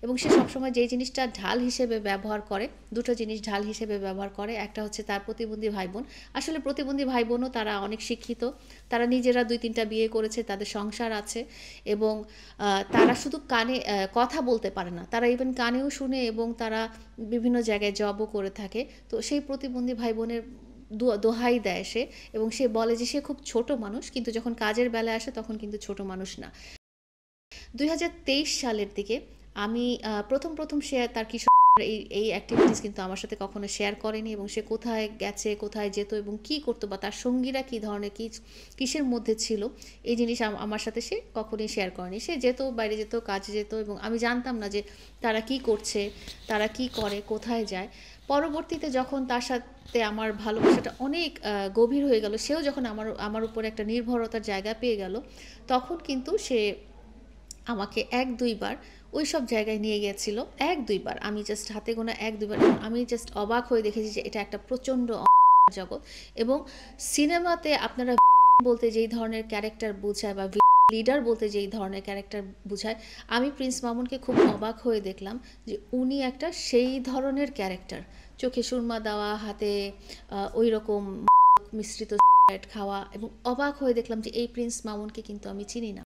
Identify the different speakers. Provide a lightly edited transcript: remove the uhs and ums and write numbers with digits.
Speaker 1: এবং সে সবসময় যেই জিনিসটা ঢাল হিসেবে ব্যবহার করে, দুটো জিনিস ঢাল হিসেবে ব্যবহার করে। একটা হচ্ছে তার প্রতিবন্ধী ভাই বোন। আসলে প্রতিবন্ধী ভাই বোনও তারা অনেক শিক্ষিত, তারা নিজেরা 2-3টা বিয়ে করেছে, তাদের সংসার আছে এবং তারা শুধু কানে কথা বলতে পারে না, তারা ইভেন কানেও শুনে এবং তারা বিভিন্ন জায়গায় জবও করে থাকে। তো সেই প্রতিবন্ধী ভাই বোনের দোহাই দেয় সে, এবং সে বলে যে সে খুব ছোট মানুষ, কিন্তু যখন কাজের বেলায় আসে তখন কিন্তু ছোট মানুষ না। 2023 সালের দিকে আমি প্রথম সে তার কিশোর এই অ্যাক্টিভিটিস কিন্তু আমার সাথে কখনো শেয়ার করেনি, এবং সে কোথায় গেছে, কোথায় যেত এবং কি করতো, বা তার সঙ্গীরা কী ধরনের কিসের মধ্যে ছিল, এই জিনিস আমার সাথে সে কখনোই শেয়ার করেনি। সে যেত, বাইরে যেত, কাজে যেত, এবং আমি জানতাম না যে তারা কি করছে, তারা কি করে, কোথায় যায়। পরবর্তীতে যখন তার সাথে আমার ভালোবাসাটা অনেক গভীর হয়ে গেল, সেও যখন আমার উপর একটা নির্ভরতার জায়গা পেয়ে গেল, তখন কিন্তু সে আমাকে 1-2 বার ওই সব জায়গায় নিয়ে গেছিল। 1-2 বার, আমি জাস্ট হাতে গোনা 1-2 বার। আমি জাস্ট অবাক হয়ে দেখেছি যে এটা একটা প্রচণ্ড জগৎ। এবং সিনেমাতে আপনারা বলতে যেই ধরনের ক্যারেক্টার বোঝায়, বা লিডার বলতে যেই ধরনের ক্যারেক্টার বোঝায়, আমি প্রিন্স মামুনকে খুব অবাক হয়ে দেখলাম যে উনি একটা সেই ধরনের ক্যারেক্টার। চোখে সুরমা দেওয়া, হাতে ওই রকম মিশ্রিত খাওয়া, এবং অবাক হয়ে দেখলাম যে এই প্রিন্স মামুনকে কিন্তু আমি চিনি না।